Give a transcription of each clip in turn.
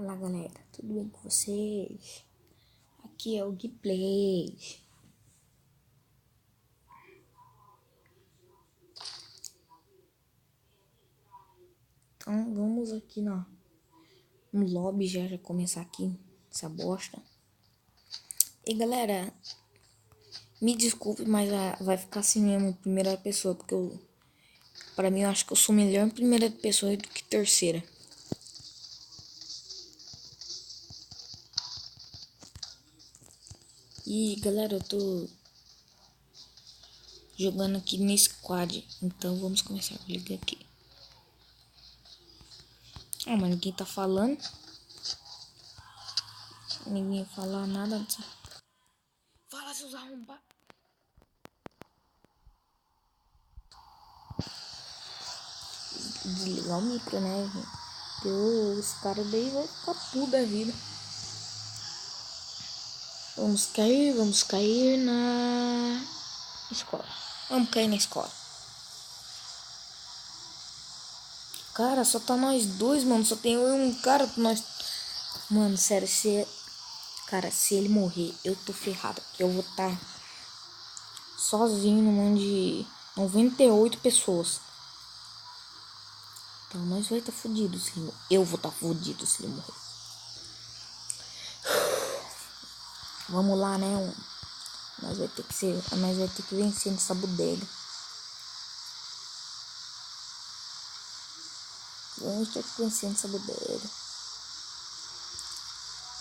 Fala galera, tudo bem com vocês? Aqui é o Gameplay. Então vamos aqui no lobby já começar aqui essa bosta. E galera, me desculpe, mas vai ficar assim mesmo, primeira pessoa, porque pra mim eu acho que eu sou melhor em primeira pessoa do que terceira. E galera, eu tô jogando aqui no squad, então vamos começar. Liga aqui. Ah, mas ninguém tá falando. Ninguém fala nada. Fala, seus arrombados. Desligar o micro, né, gente? Porque os caras daí vão ficar puto da vida. Vamos cair na escola. Vamos cair na escola. Cara, só tá nós dois, mano. Só tem eu e um cara. Nós... Mano, sério, Cara, se ele morrer, eu tô ferrado. Porque eu vou estar sozinho no mundo de 98 pessoas. Então nós vai estar fudidos. Eu vou estar fudido se ele morrer. Vamos lá, né? Nós vai ter que vencer nessa bodega. Vamos ter que vencer nessa bodega.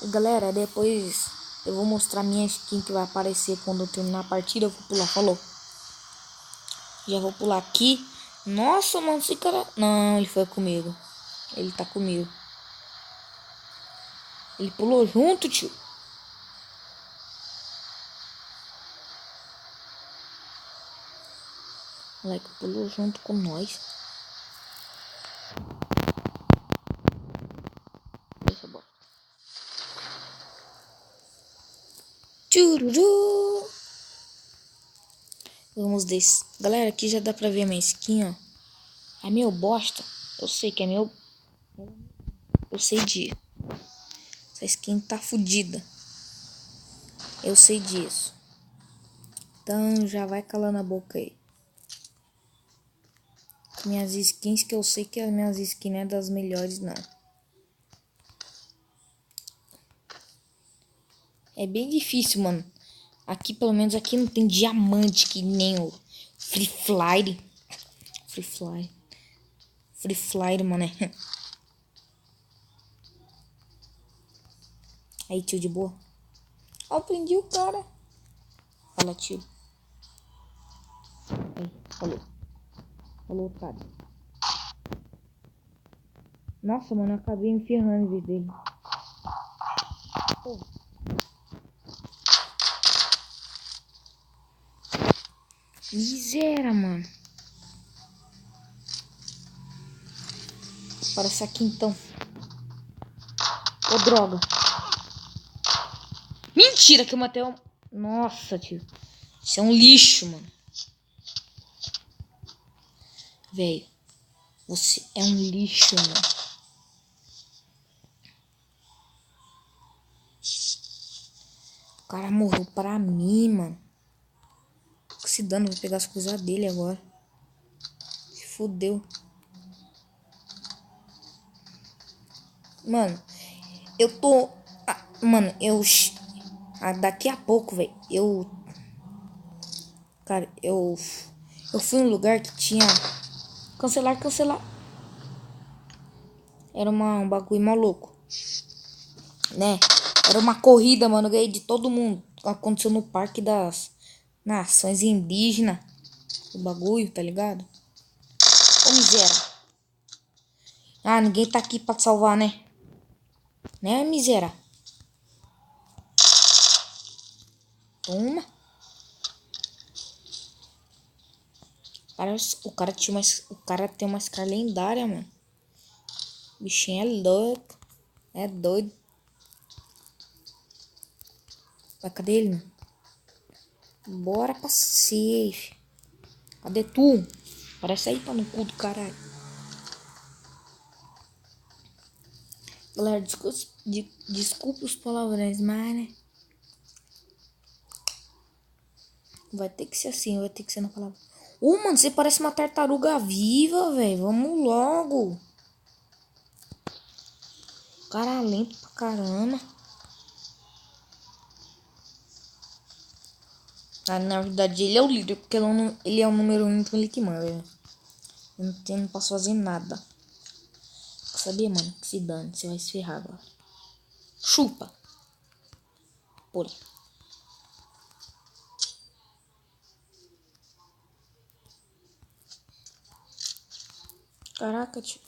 E galera, depois eu vou mostrar minha skin que vai aparecer quando eu terminar a partida. Eu vou pular, falou. Já vou pular aqui. Nossa, mano, esse cara... Não, ele foi comigo. Ele tá comigo. Ele pulou junto, tio. O moleque pulou junto com nós. Deixa eu botar. Tchururu. Vamos descer. Galera, aqui já dá pra ver a minha skin, ó. É meu bosta. Eu sei que é meu... Eu sei disso. Essa skin tá fodida. Eu sei disso. Então já vai calando a boca aí. Minhas skins, que eu sei que as minhas skins não é das melhores, não. É bem difícil, mano. Aqui, pelo menos, aqui não tem diamante que nem o Free Fire. Free Fire, mano. Aí, tio, de boa. Ó, prendi o cara. Fala, tio. Aí, falou. Falou, cara. Nossa, mano, eu acabei me ferrando em vez dele. Pô. Miséria, mano. Parece aqui então. Ô, droga. Mentira que eu matei um... Nossa, tio. Isso é um lixo, mano. Velho. Você é um lixo, mano. O cara morreu pra mim, mano. Se dano, vou pegar as coisas dele agora. Se fodeu. Mano, eu tô... mano, daqui a pouco, velho, Cara, eu fui em um lugar que tinha... Cancelar. Era um bagulho maluco. Né? Era uma corrida, mano. Eu ganhei de todo mundo. Aconteceu no Parque das Nações Indígenas. O bagulho, tá ligado? Ô, miséria. Ah, ninguém tá aqui pra te salvar, né? Né, miséria? Toma. O cara tem uma Scar lendária, mano. O bichinho é louco. É doido. Vai, cadê ele, mano? Bora pra safe. Cadê tu? Parece aí pra no cu do caralho. Galera, desculpa os palavrões, mas, né? Vai ter que ser assim, vai ter que ser na palavra. Mano, você parece uma tartaruga viva, velho. Vamos logo. Cara lento pra caramba. Ah, na verdade, ele é o líder, porque ele é o número 1, então ele que manda, velho. Eu não posso fazer nada. Sabia, mano? Que se dane, você vai se ferrar agora. Chupa. Pula. Caraca, tio.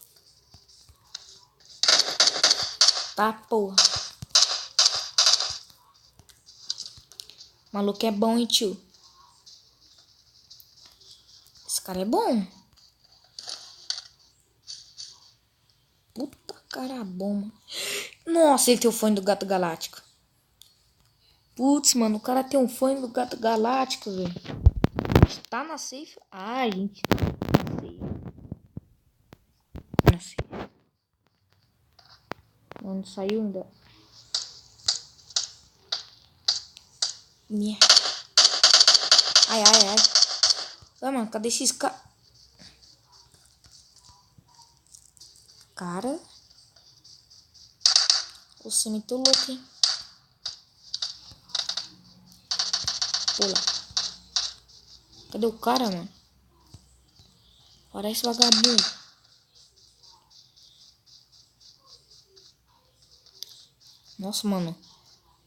Tá, porra. Maluco é bom, hein, tio? Esse cara é bom. Puta cara bom, mano. Nossa, ele tem o fone do Gato Galáctico. Putz, mano, o cara tem um fone do Gato Galáctico, velho. A gente tá na safe? Ah, a gente tá na safe. Na safe. Não saiu ainda. Minha. Ai, ai, ai. Ah, mano, cadê esses cara? Você é muito louco, hein? Pula. Cadê o cara, mano? Parece vagabundo. Nossa, mano.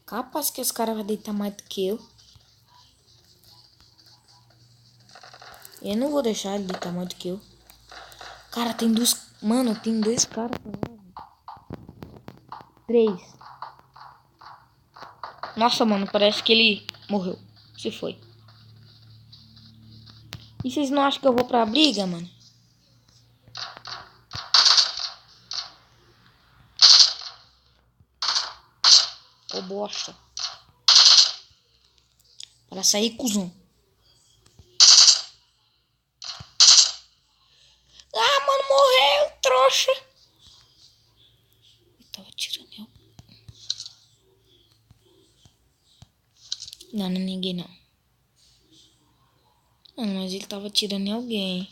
Capaz que esse cara vai deitar mais do que eu. Eu não vou deixar ele deitar mais do que eu. Cara, tem dois... Mano, tem dois caras. Três. Nossa, mano, parece que ele morreu. Se foi. E vocês não acham que eu vou pra briga, mano? Ô, bosta. Para sair, cuzão. Ah, mano, morreu, trouxa. Eu tava atirando em alguém. Não, não é ninguém, não. Não, mas ele tava atirando em alguém.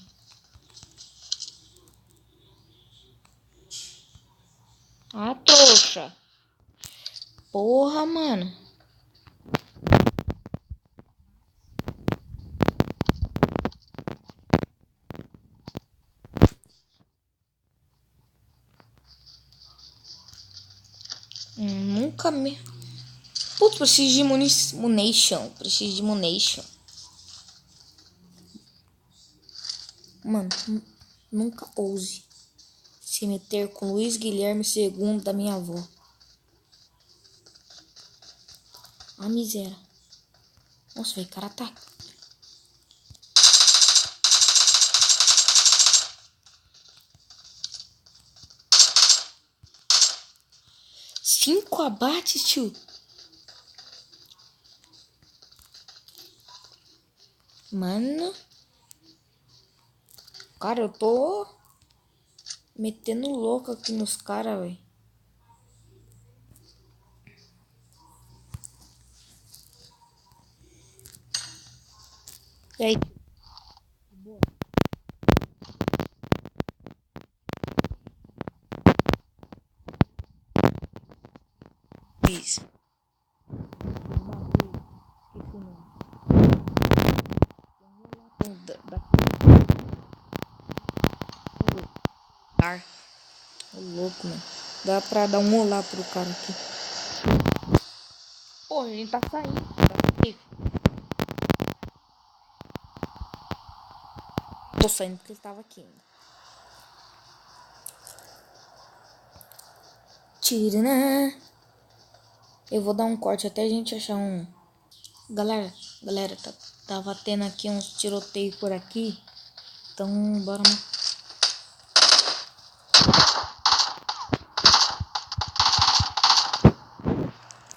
Ah, trouxa. Porra, mano. Nunca me... Putz, preciso de munition. Preciso de munition. Mano, nunca ouse se meter com Luiz Guilherme II da minha avó. Ah, miséria. Nossa, velho, cara tá... Cinco abates, tio. Mano. Cara, eu tô metendo louco aqui nos caras, velho. E aí? Isso. Ô, louco, mano. Dá pra dar um olá pro cara aqui. Pô, a gente tá saindo. Tô saindo porque ele tava aqui ainda. Tira, né? Eu vou dar um corte até a gente achar um... Galera, tava tendo aqui uns tiroteios por aqui. Então, bora lá.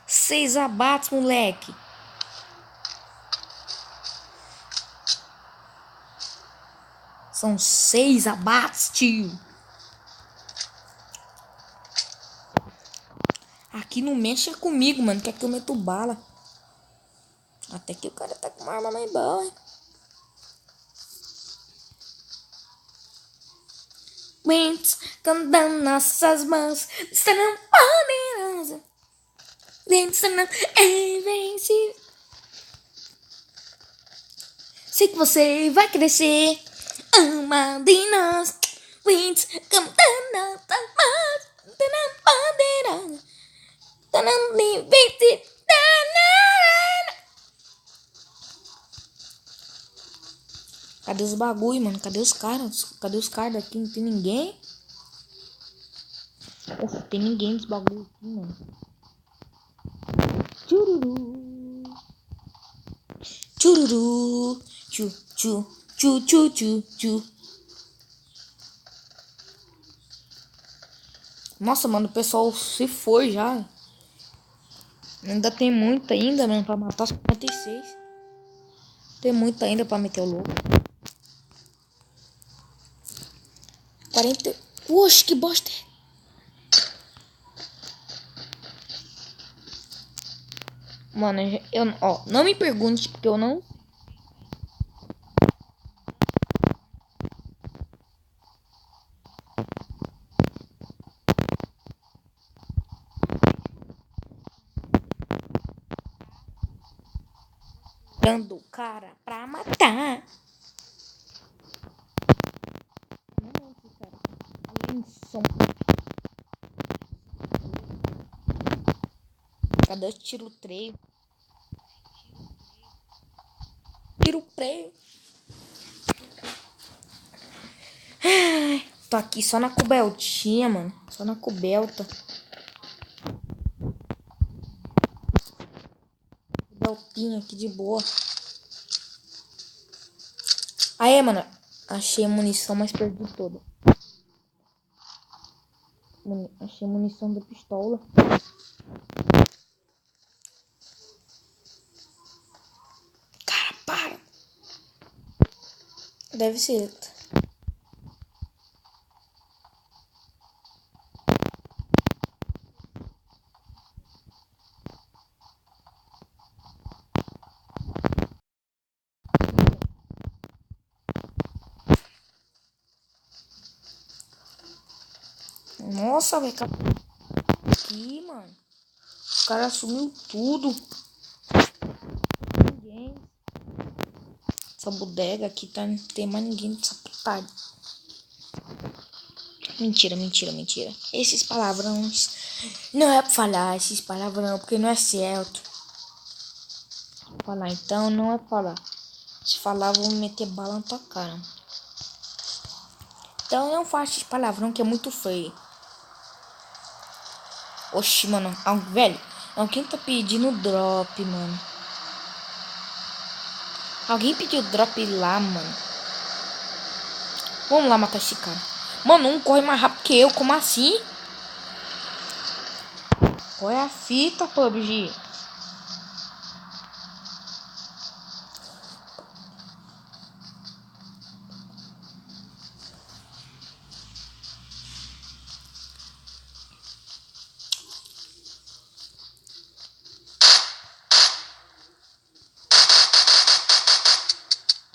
6 abates, moleque. São 6 abates, tio. Aqui não mexa comigo, mano. Quer que eu meto bala. Até que o cara tá com uma arma mais boa, hein? Winds cantando nossas mãos. Estarão poderosas. Winds serão invencíveis. Sei que você vai crescer. Uma de nós. Winds cantando nossas mãos. Estarão poderosas. Estarão invencíveis. Cadê os bagulho, mano? Cadê os caras? Cadê os caras daqui? Não tem ninguém? Nossa, tem ninguém dos bagulho aqui, mano. Chururu. Chururu. Chu, chu, chu, chu, chu, chu. Nossa, mano, o pessoal se foi já. Ainda tem muito ainda, mano, pra matar os 56. Tem muito ainda pra meter o louco. 40. Oxe, que bosta. Mano, ó, não me pergunte porque eu não. Dando o cara pra matar. Não, cara. Além de som. Cadê o tiro treio? Tiro preio. Tô aqui só na cobertinha, mano. Só na coberta. Cobertinha aqui de boa. Aê, mano. Achei a munição, mas perdi toda. Achei a munição da pistola. Cara, para. Deve ser. Nossa, velho. Aqui, mano. O cara sumiu tudo. Ninguém. Essa bodega aqui tá, não tem mais ninguém nessa putagem. Mentira, mentira, mentira. Esses palavrões não é pra falar, esses palavrões, porque não é certo. Vou falar então, não é pra falar. Se falar, vou meter bala na tua cara. Então não faça esses palavrão que é muito feio. Oxi, mano. Velho, alguém tá pedindo drop, mano. Alguém pediu drop lá, mano. Vamos lá matar esse cara. Mano, um corre mais rápido que eu. Como assim? Qual é a fita, PUBG?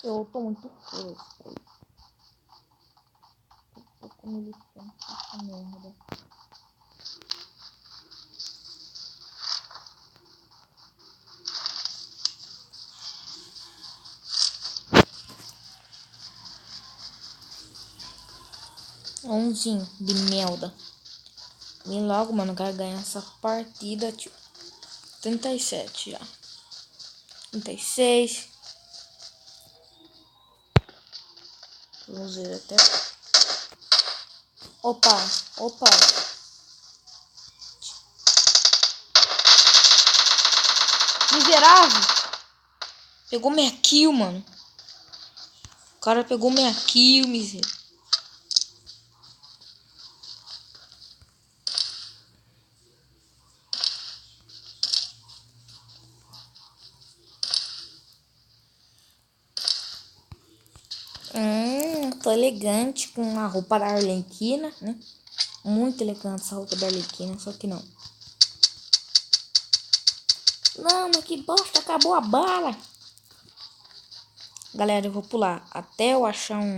Eu tô muito fresco. Tô com munição. Essa merda. Onzinho de merda. Vem logo, mano. Quero ganhar essa partida, tio. 37 já. 36. Vamos ver até. Opa, opa. Miserável. Pegou minha kill, mano. O cara pegou minha kill, miserável. Tô elegante com a roupa da Arlequina, né? Muito elegante essa roupa da Arlequina, só que não. Não, mas que bosta, acabou a bala. Galera, eu vou pular até eu achar um...